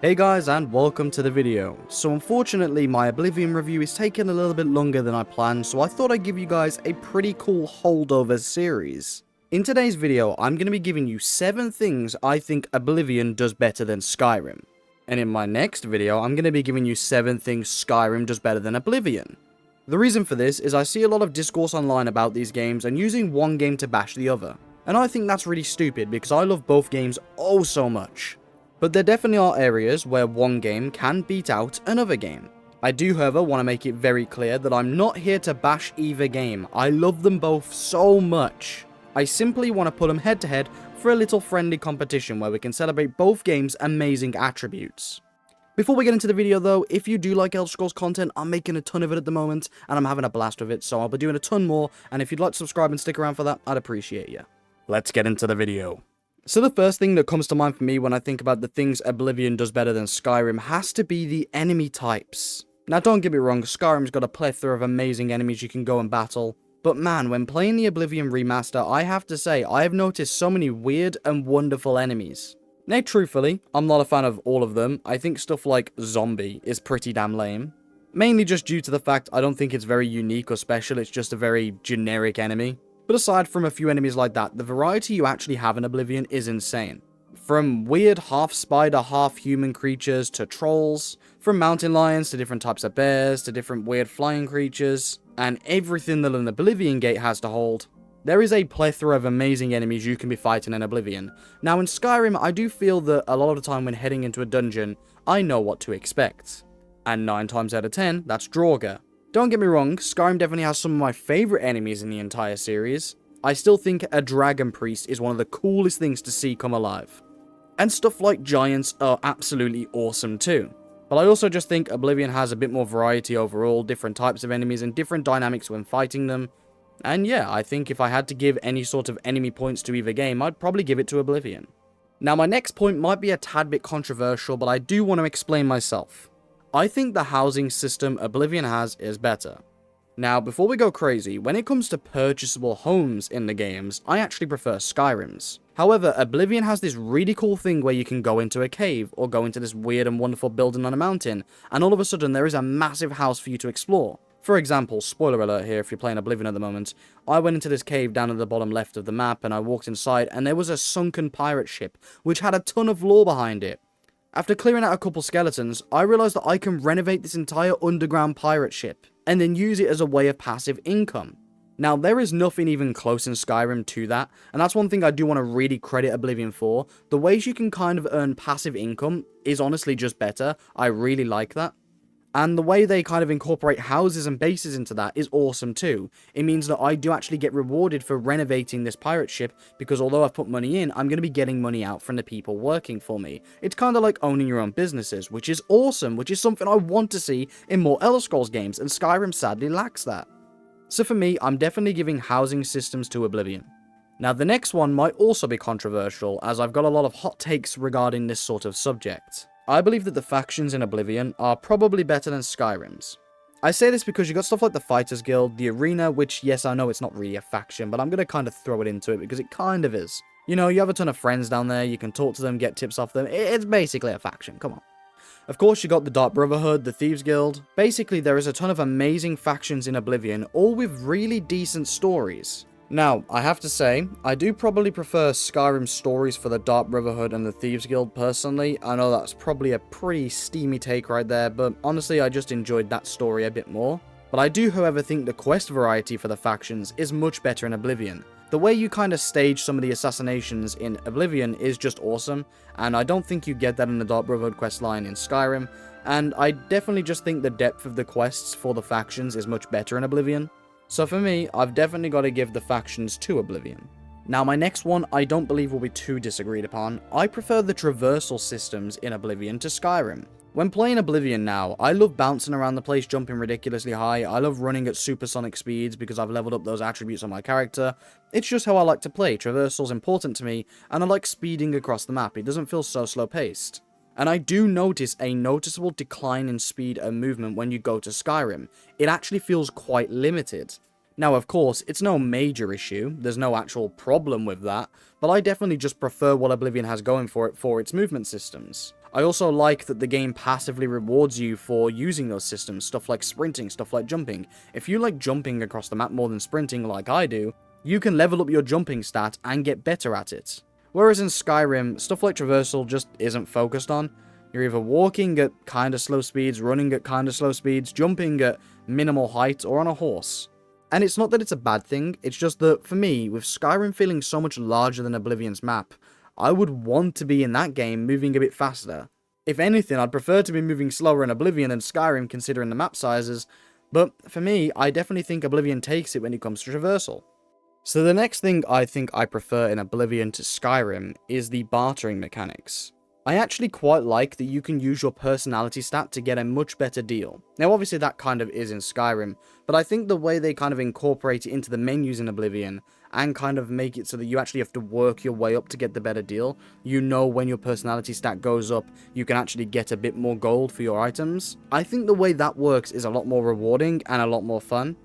Hey guys, and welcome to the video. So unfortunately my Oblivion review is taking a little bit longer than I planned, so I thought I'd give you guys a pretty cool holdover series. In today's video, I'm going to be giving you 7 things I think Oblivion does better than Skyrim. And in my next video, I'm going to be giving you 7 things Skyrim does better than Oblivion. The reason for this is I see a lot of discourse online about these games and using one game to bash the other. And I think that's really stupid because I love both games oh so much. But there definitely are areas where one game can beat out another game. I do, however, want to make it very clear that I'm not here to bash either game. I love them both so much. I simply want to put them head to head for a little friendly competition where we can celebrate both games' amazing attributes. Before we get into the video though, if you do like Elder Scrolls content, I'm making a ton of it at the moment, and I'm having a blast with it, so I'll be doing a ton more, and if you'd like to subscribe and stick around for that, I'd appreciate you. Let's get into the video. So the first thing that comes to mind for me when I think about the things Oblivion does better than Skyrim has to be the enemy types. Now don't get me wrong, Skyrim's got a plethora of amazing enemies you can go and battle, but man, when playing the Oblivion Remaster, I have to say, I have noticed so many weird and wonderful enemies. Now truthfully, I'm not a fan of all of them. I think stuff like zombie is pretty damn lame. Mainly just due to the fact I don't think it's very unique or special, it's just a very generic enemy. But aside from a few enemies like that, the variety you actually have in Oblivion is insane. From weird half-spider, half-human creatures to trolls, from mountain lions to different types of bears to different weird flying creatures, and everything that an Oblivion gate has to hold. There is a plethora of amazing enemies you can be fighting in Oblivion. Now in Skyrim, I do feel that a lot of the time when heading into a dungeon, I know what to expect. And 9 times out of 10, that's Draugr. Don't get me wrong, Skyrim definitely has some of my favourite enemies in the entire series. I still think a dragon priest is one of the coolest things to see come alive. And stuff like giants are absolutely awesome too. But I also just think Oblivion has a bit more variety overall, different types of enemies and different dynamics when fighting them. And yeah, I think if I had to give any sort of enemy points to either game, I'd probably give it to Oblivion. Now my next point might be a tad bit controversial, but I do want to explain myself. I think the housing system Oblivion has is better. Now, before we go crazy, when it comes to purchasable homes in the games, I actually prefer Skyrim's. However, Oblivion has this really cool thing where you can go into a cave, or go into this weird and wonderful building on a mountain, and all of a sudden there is a massive house for you to explore. For example, spoiler alert here if you're playing Oblivion at the moment, I went into this cave down at the bottom left of the map, and I walked inside, and there was a sunken pirate ship, which had a ton of lore behind it. After clearing out a couple skeletons, I realised that I can renovate this entire underground pirate ship, and then use it as a way of passive income. Now, there is nothing even close in Skyrim to that, and that's one thing I do want to really credit Oblivion for. The ways you can kind of earn passive income is honestly just better. I really like that. And the way they kind of incorporate houses and bases into that is awesome too. It means that I do actually get rewarded for renovating this pirate ship, because although I've put money in, I'm going to be getting money out from the people working for me. It's kind of like owning your own businesses, which is awesome, which is something I want to see in more Elder Scrolls games, and Skyrim sadly lacks that. So for me, I'm definitely giving housing systems to Oblivion. Now the next one might also be controversial, as I've got a lot of hot takes regarding this sort of subject. I believe that the factions in Oblivion are probably better than Skyrim's. I say this because you got stuff like the Fighters Guild, the Arena, which yes, I know it's not really a faction, but I'm going to kind of throw it into it because it kind of is. You know, you have a ton of friends down there, you can talk to them, get tips off them, it's basically a faction, come on. Of course, you got the Dark Brotherhood, the Thieves Guild. Basically, there is a ton of amazing factions in Oblivion, all with really decent stories. Now, I have to say, I do probably prefer Skyrim's stories for the Dark Brotherhood and the Thieves Guild personally. I know that's probably a pretty steamy take right there, but honestly I just enjoyed that story a bit more. But I do however think the quest variety for the factions is much better in Oblivion. The way you kind of stage some of the assassinations in Oblivion is just awesome, and I don't think you get that in the Dark Brotherhood questline in Skyrim, and I definitely just think the depth of the quests for the factions is much better in Oblivion. So for me, I've definitely got to give the factions to Oblivion. Now my next one I don't believe will be too disagreed upon. I prefer the traversal systems in Oblivion to Skyrim. When playing Oblivion now, I love bouncing around the place, jumping ridiculously high. I love running at supersonic speeds because I've leveled up those attributes on my character. It's just how I like to play. Traversal's important to me, and I like speeding across the map. It doesn't feel so slow paced. And I do notice a noticeable decline in speed and movement when you go to Skyrim. It actually feels quite limited. Now, of course, it's no major issue, there's no actual problem with that, but I definitely just prefer what Oblivion has going for it for its movement systems. I also like that the game passively rewards you for using those systems, stuff like sprinting, stuff like jumping. If you like jumping across the map more than sprinting like I do, you can level up your jumping stat and get better at it. Whereas in Skyrim, stuff like Traversal just isn't focused on. You're either walking at kinda slow speeds, running at kinda slow speeds, jumping at minimal height, or on a horse. And it's not that it's a bad thing, it's just that, for me, with Skyrim feeling so much larger than Oblivion's map, I would want to be in that game moving a bit faster. If anything, I'd prefer to be moving slower in Oblivion than Skyrim considering the map sizes, but for me, I definitely think Oblivion takes it when it comes to Traversal. So the next thing I think I prefer in Oblivion to Skyrim is the bartering mechanics. I actually quite like that you can use your personality stat to get a much better deal. Now obviously that kind of is in Skyrim, but I think the way they kind of incorporate it into the menus in Oblivion and kind of make it so that you actually have to work your way up to get the better deal, you know when your personality stat goes up, you can actually get a bit more gold for your items. I think the way that works is a lot more rewarding and a lot more fun.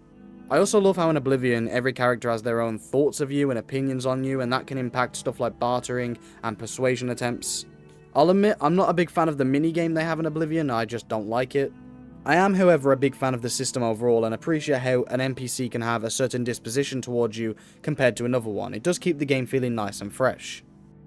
I also love how in Oblivion, every character has their own thoughts of you and opinions on you, and that can impact stuff like bartering and persuasion attempts. I'll admit, I'm not a big fan of the minigame they have in Oblivion, I just don't like it. I am, however, a big fan of the system overall and appreciate how an NPC can have a certain disposition towards you compared to another one. It does keep the game feeling nice and fresh.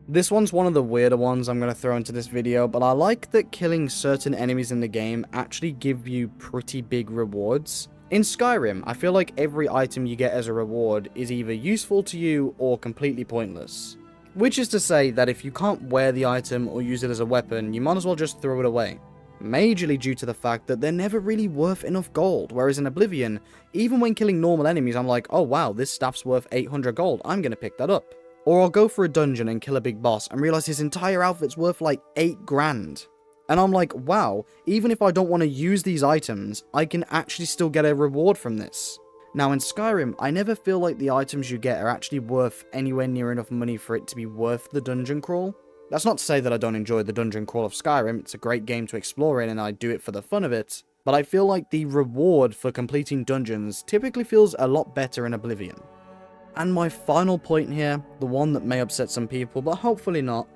This one's one of the weirder ones I'm going to throw into this video, but I like that killing certain enemies in the game actually give you pretty big rewards. In Skyrim, I feel like every item you get as a reward is either useful to you or completely pointless. Which is to say that if you can't wear the item or use it as a weapon, you might as well just throw it away. Majorly due to the fact that they're never really worth enough gold, whereas in Oblivion, even when killing normal enemies I'm like, oh wow, this staff's worth 800 gold, I'm gonna pick that up. Or I'll go for a dungeon and kill a big boss and realise his entire outfit's worth like 8 grand. And I'm like, wow, even if I don't want to use these items, I can actually still get a reward from this. Now in Skyrim, I never feel like the items you get are actually worth anywhere near enough money for it to be worth the dungeon crawl. That's not to say that I don't enjoy the dungeon crawl of Skyrim, it's a great game to explore in and I do it for the fun of it, but I feel like the reward for completing dungeons typically feels a lot better in Oblivion. And my final point here, the one that may upset some people, but hopefully not,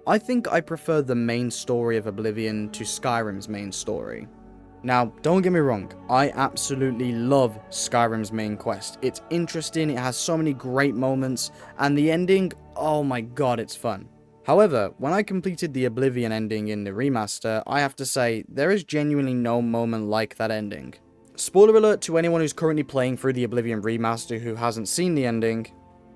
I think I prefer the main story of Oblivion to Skyrim's main story. Now, don't get me wrong, I absolutely love Skyrim's main quest. It's interesting, it has so many great moments, and the ending, oh my god, it's fun. However, when I completed the Oblivion ending in the remaster, I have to say, there is genuinely no moment like that ending. Spoiler alert to anyone who's currently playing through the Oblivion Remaster who hasn't seen the ending,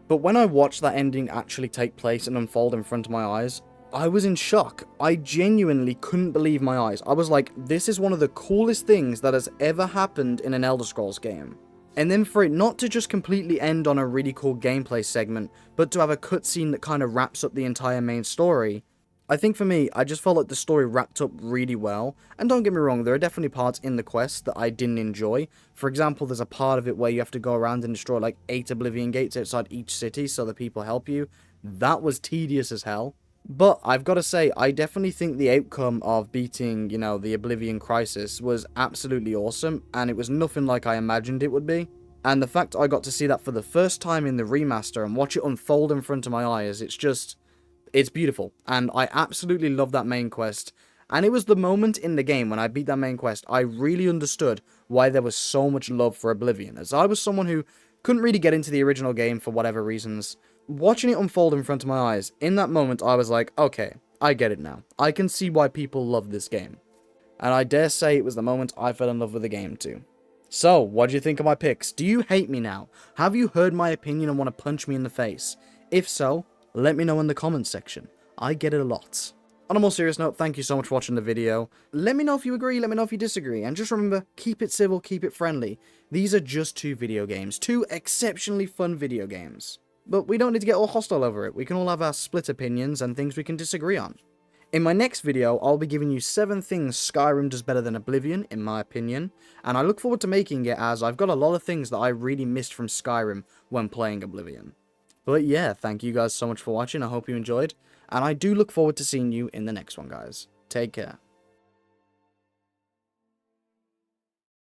but when I watched that ending actually take place and unfold in front of my eyes, I was in shock. I genuinely couldn't believe my eyes. I was like, this is one of the coolest things that has ever happened in an Elder Scrolls game. And then for it not to just completely end on a really cool gameplay segment, but to have a cutscene that kind of wraps up the entire main story, I think for me, I just felt like the story wrapped up really well. And don't get me wrong, there are definitely parts in the quest that I didn't enjoy. For example, there's a part of it where you have to go around and destroy like 8 Oblivion gates outside each city so that people help you. That was tedious as hell. But I've got to say, I definitely think the outcome of beating, the Oblivion Crisis was absolutely awesome, and it was nothing like I imagined it would be. And the fact I got to see that for the first time in the remaster and watch it unfold in front of my eyes, it's beautiful. And I absolutely love that main quest. And it was the moment in the game when I beat that main quest, I really understood why there was so much love for Oblivion, as I was someone who couldn't really get into the original game for whatever reasons. Watching it unfold in front of my eyes, in that moment I was like, okay, I get it now. I can see why people love this game. And I dare say it was the moment I fell in love with the game too. So, what do you think of my picks? Do you hate me now? Have you heard my opinion and want to punch me in the face? If so, let me know in the comments section. I get it a lot. On a more serious note, thank you so much for watching the video. Let me know if you agree, let me know if you disagree, and just remember, keep it civil, keep it friendly. These are just 2 video games, 2 exceptionally fun video games. But we don't need to get all hostile over it, we can all have our split opinions and things we can disagree on. In my next video, I'll be giving you 7 things Skyrim does better than Oblivion, in my opinion, and I look forward to making it as I've got a lot of things that I really missed from Skyrim when playing Oblivion. But yeah, thank you guys so much for watching, I hope you enjoyed, and I do look forward to seeing you in the next one, guys. Take care.